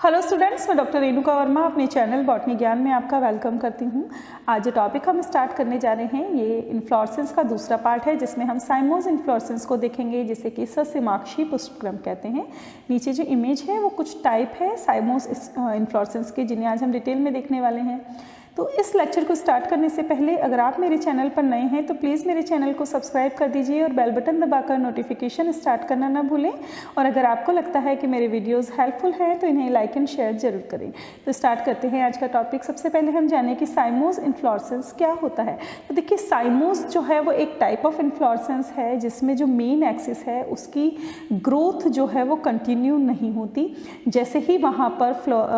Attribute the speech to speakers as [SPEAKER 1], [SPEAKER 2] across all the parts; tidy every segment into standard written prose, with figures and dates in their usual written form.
[SPEAKER 1] Hello students, मैं doctor Renuka Verma अपने channel botany ज्ञान में आपका वेलकम करती हूँ। आज जो टॉपिक हम स्टार्ट करने जा रहे हैं ये इन्फ्लोरेसेंस का दूसरा पार्ट है, जिसमें हम साइमोस इन्फ्लोरेसेंस को देखेंगे, जिसे कि सस्यमाक्षी पुष्पक्रम कहते हैं। नीचे जो इमेज है वो कुछ टाइप है साइमोस इन्फ्लोरेसेंस के, जिन्हें आज हम डिटेल में देखने वाले हैं। तो इस लेक्चर को स्टार्ट करने से पहले अगर आप मेरे चैनल पर नए हैं तो प्लीज़ मेरे चैनल को सब्सक्राइब कर दीजिए और बेल बटन दबाकर नोटिफिकेशन स्टार्ट करना ना भूलें। और अगर आपको लगता है कि मेरे वीडियोस हेल्पफुल हैं तो इन्हें लाइक एंड शेयर जरूर करें। तो स्टार्ट करते हैं आज का टॉपिक। सबसे पहले हम जानें कि साइमोस इन्फ्लोरेसेंस क्या होता है। तो देखिए, साइमोस जो है वो एक टाइप ऑफ इन्फ्लोरेसेंस है जिसमें जो मेन एक्सिस है उसकी ग्रोथ जो है वो कंटिन्यू नहीं होती। जैसे ही वहाँ पर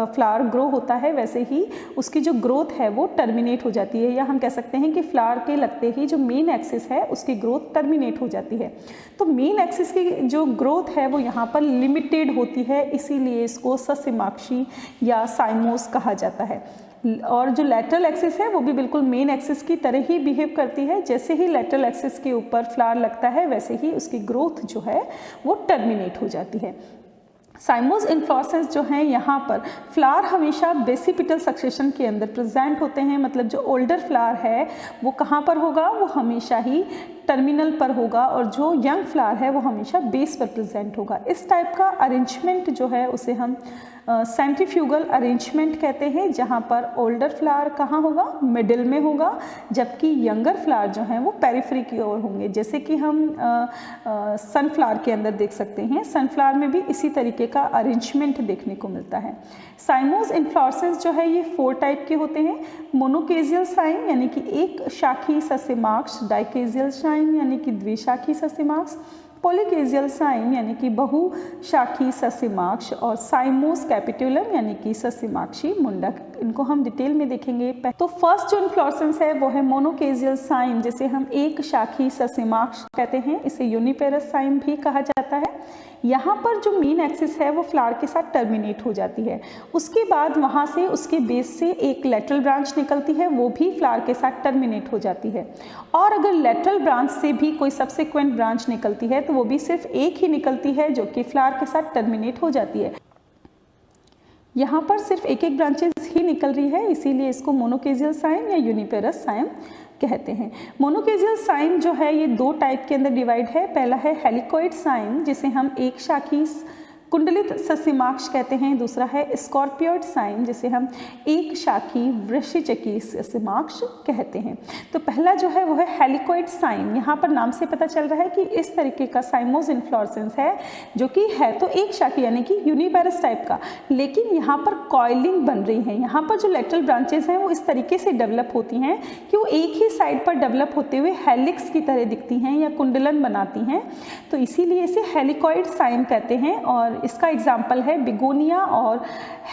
[SPEAKER 1] फ्लावर ग्रो होता है वैसे ही उसकी जो ग्रोथ है वो टर्मिनेट हो जाती है, या हम कह सकते हैं कि फ्लावर के लगते ही जो मेन एक्सिस है उसकी ग्रोथ टर्मिनेट हो जाती है। तो मेन एक्सिस की जो ग्रोथ है वो यहाँ पर लिमिटेड होती है, इसीलिए इसको सस्यमाक्षी या साइमोस कहा जाता है। और जो लेटरल एक्सिस है वो भी बिल्कुल मेन एक्सिस की तरह ही बिहेव करती है। जैसे ही लेटरल एक्सिस के ऊपर फ्लावर लगता है वैसे ही उसकी ग्रोथ जो है वो टर्मिनेट हो जाती है। साइमोस इन्फ्लोरेसेंस जो है यहाँ पर फ्लावर हमेशा बेसिपिटल सक्सेशन के अंदर प्रेजेंट होते हैं। मतलब जो ओल्डर फ्लावर है वो कहाँ पर होगा, वो हमेशा ही टर्मिनल पर होगा, और जो यंग फ्लावर है वो हमेशा बेस पर प्रेजेंट होगा। इस टाइप का अरेंजमेंट जो है उसे हम सेंट्रीफ्यूगल अरेंजमेंट कहते हैं, जहाँ पर ओल्डर फ्लावर कहाँ होगा, मिडिल में होगा, जबकि यंगर फ्लावर जो हैं वो पेरिफेरी की ओर होंगे। जैसे कि हम सनफ्लावर के अंदर देख सकते हैं, सनफ्लावर में भी इसी तरीके का अरेंजमेंट देखने को मिलता है। साइमोस इन्फ्लोरेसेंस जो है ये 4 टाइप के होते हैं। मोनोकेजियल साइम यानी कि एक शाखी सस्यमाक्ष, डाइकेजियल साइम यानी कि द्विशाखी सस्यमाक्ष, पॉलीकेजियल साइम यानी कि बहुशाखी सस्यमाक्ष, और साइमोस कैपिटुलम यानी कि सस्यमाक्षी मुंडक। इनको हम डिटेल में देखेंगे। तो फर्स्ट जो इन्फ्लोरेसेंस है वो है मोनोकेजियल साइम, जिसे हम एक शाखी सस्यमाक्ष कहते हैं। इसे यूनिपेरस साइम भी कहा जाता है। यहाँ पर जो मेन एक्सिस है वो फ्लावर के साथ टर्मिनेट हो जाती है। उसके बाद वहाँ से उसके बेस से एक लेटरल ब्रांच निकलती है, वो भी फ्लावर के साथ टर्मिनेट हो जाती है। और अगर लेटरल ब्रांच से भी कोई सब्सिक्वेंट ब्रांच निकलती है तो वो भी सिर्फ एक ही निकलती है जो कि फ्लावर के साथ टर्मिनेट हो जाती है। यहाँ पर सिर्फ एक ब्रांचेस ही निकल रही है, इसीलिए इसको मोनोकेजियल साइम या यूनिपेरस साइम कहते हैं। मोनोकेजियल साइम जो है ये 2 टाइप के अंदर डिवाइड है। पहला है हेलिकोइड साइम, जिसे हम एक शाखी कुंडलित सस्यमाक्ष कहते हैं। दूसरा है स्कॉर्पियोइड साइम, जिसे हम एक शाखी वृश्चिकी सस्यमाक्ष कहते हैं। तो पहला जो है वो है हेलिकोइड साइम। यहाँ पर नाम से पता चल रहा है कि इस तरीके का साइमोस इन्फ्लोरेसेंस है, जो कि है तो एक शाखी यानी कि यूनिपेरस टाइप का, लेकिन यहाँ पर कॉइलिंग बन रही है। यहाँ पर जो लेटरल ब्रांचेस हैं वो इस तरीके से डेवलप होती हैं कि वो एक ही साइड पर डेवलप होते हुए हेलिक्स की तरह दिखती हैं या कुंडलन बनाती हैं। तो इसीलिए इसे हेलिकोइड साइम कहते हैं। और इसका एग्जाम्पल है बिगोनिया और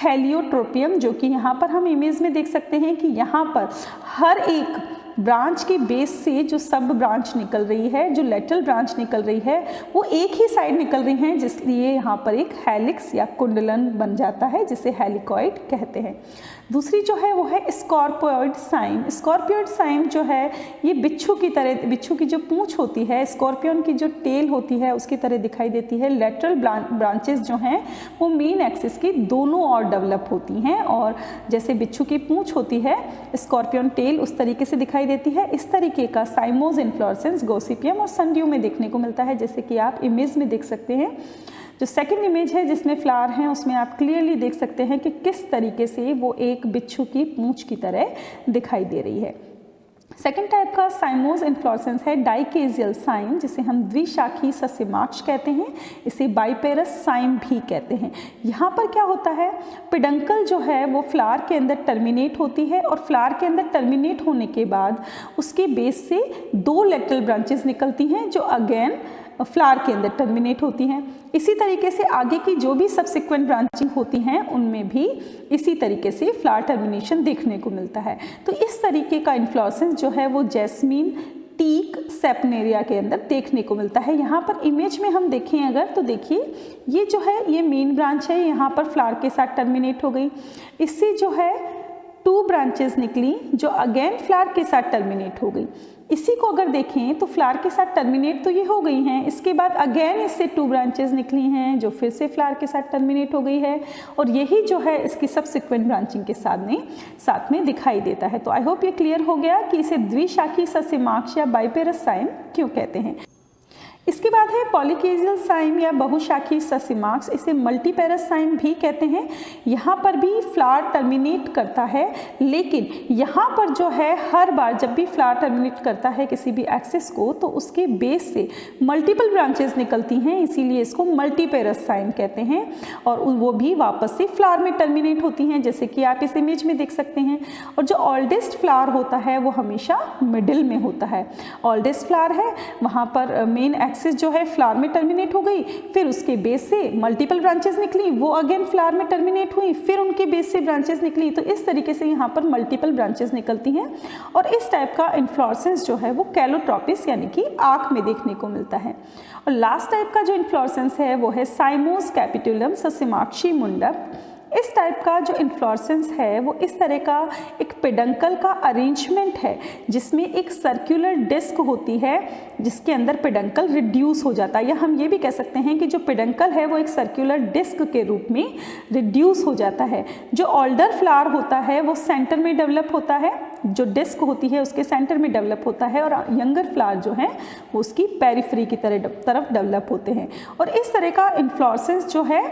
[SPEAKER 1] हेलियोट्रोपियम, जो कि यहाँ पर हम इमेज में देख सकते हैं कि यहाँ पर हर एक ब्रांच के बेस से जो सब ब्रांच निकल रही है, जो लेटरल ब्रांच निकल रही है, वो एक ही साइड निकल रही हैं, जिसलिए यहाँ पर एक हेलिक्स या कुंडलन बन जाता है, जिसे हेलिकॉइड कहते हैं। दूसरी जो है वो है स्कॉर्पियोइड साइम। स्कॉर्पियोइड साइम जो है ये बिच्छू की तरह, बिच्छू की जो पूंछ होती है, स्कॉर्पियन की जो टेल होती है उसकी तरह दिखाई देती है। लेटरल ब्रांचेस जो हैं वो मेन एक्सिस की दोनों ओर डेवलप होती हैं, और जैसे बिच्छू की पूंछ होती है, स्कॉर्पियन टेल उस तरीके से दिखाई देती है। इस तरीके का साइमोस इन्फ्लोरेसेंस गॉसिपियम और सनड्यू में देखने को मिलता है, जैसे कि आप इमेज में देख सकते हैं। जो सेकंड इमेज है जिसमें फ्लावर हैं उसमें आप क्लियरली देख सकते हैं कि किस तरीके से वो एक बिच्छू की पूंछ की तरह दिखाई दे रही है। सेकेंड टाइप का साइमोस इन्फ्लोरेसेंस है डाइकेजियल साइम, जिसे हम द्विशाखी सस्यमाक्ष कहते हैं। इसे बाइपेरस साइम भी कहते हैं। यहाँ पर क्या होता है, पिडंकल जो है वो फ्लावर के अंदर टर्मिनेट होती है, और फ्लावर के अंदर टर्मिनेट होने के बाद उसके बेस से 2 लेटरल ब्रांचेस निकलती हैं जो अगेन फ्लावर के अंदर टर्मिनेट होती हैं। इसी तरीके से आगे की जो भी सब्सिक्वेंट ब्रांचिंग होती हैं उनमें भी इसी तरीके से फ्लावर टर्मिनेशन देखने को मिलता है। तो इस तरीके का इन्फ्लोरेसेंस जो है वो जैस्मीन, टीक, सेपनेरिया के अंदर देखने को मिलता है। यहाँ पर इमेज में हम देखें अगर तो देखिए ये जो है ये मेन ब्रांच है, यहाँ पर फ्लावर के साथ टर्मिनेट हो गई। इससे जो है 2 ब्रांचेस निकली जो अगेन फ्लावर के साथ टर्मिनेट हो गई। इसी को अगर देखें तो फ्लावर के साथ टर्मिनेट तो ये हो गई हैं, इसके बाद अगेन इससे 2 ब्रांचेस निकली हैं जो फिर से फ्लावर के साथ टर्मिनेट हो गई है, और यही जो है इसकी सब्सिक्वेंट ब्रांचिंग के साथ में दिखाई देता है। तो आई होप ये क्लियर हो गया कि इसे द्विशाखी सस्यमाक्ष या बाइपेरस साइम क्यों कहते हैं। इसके बाद है पॉलीकेजियल साइम या बहुशाखी सस्यमाक्ष, इसे मल्टीपेरस साइम भी कहते हैं। यहाँ पर भी फ्लावर टर्मिनेट करता है, लेकिन यहाँ पर जो है हर बार जब भी फ्लावर टर्मिनेट करता है किसी भी एक्सिस को तो उसके बेस से मल्टीपल ब्रांचेस निकलती हैं, इसीलिए इसको मल्टीपेरस साइम कहते हैं, और वो भी वापस से फ्लावर में टर्मिनेट होती हैं, जैसे कि आप इस इमेज में देख सकते हैं। और जो ओल्डेस्ट फ्लावर होता है वो हमेशा मिडिल में होता है। ओल्डेस्ट फ्लावर है वहाँ पर मेन एक्सिस जो है फ्लावर में टर्मिनेट हो गई, फिर उसके बेस से मल्टीपल ब्रांचेस निकली, वो अगेन फ्लावर में टर्मिनेट हुई, फिर उनके बेस से ब्रांचेस निकली। तो इस तरीके से यहाँ पर मल्टीपल ब्रांचेस निकलती हैं, और इस टाइप का इन्फ्लोरेसेंस जो है वो कैलोट्रोपिस यानी कि आँख में देखने को मिलता है। और लास्ट टाइप का जो इन्फ्लोरेसेंस है वो है साइमोस कैपिटुलम सस्यमाक्षी मुंडप। इस टाइप का जो इन्फ्लोरेसेंस है वो इस तरह का एक पेडंकल का अरेंजमेंट है, जिसमें एक सर्कुलर डिस्क होती है जिसके अंदर पेडंकल रिड्यूस हो जाता है, या हम ये भी कह सकते हैं कि जो पेडंकल है वो एक सर्कुलर डिस्क के रूप में रिड्यूस हो जाता है। जो ओल्डर फ्लावर होता है वो सेंटर में डेवलप होता है, जो डिस्क होती है उसके सेंटर में डेवलप होता है, और यंगर फ्लावर जो है वो उसकी पेरिफेरी की तरफ डेवलप होते हैं। और इस तरह का इन्फ्लोरेसेंस जो है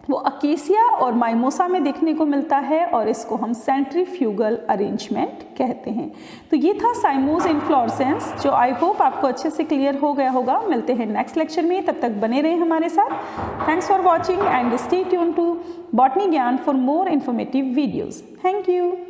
[SPEAKER 1] वो अकेसिया और माइमोसा में देखने को मिलता है, और इसको हम सेंट्रीफ्यूगल अरेंजमेंट कहते हैं। तो ये था साइमोस इन्फ्लोरेसेंस, जो आई होप आपको अच्छे से क्लियर हो गया होगा। मिलते हैं नेक्स्ट लेक्चर में, तब तक बने रहें हमारे साथ। Thanks for watching and stay tune to Botany Gyan for more informative videos. Thank you.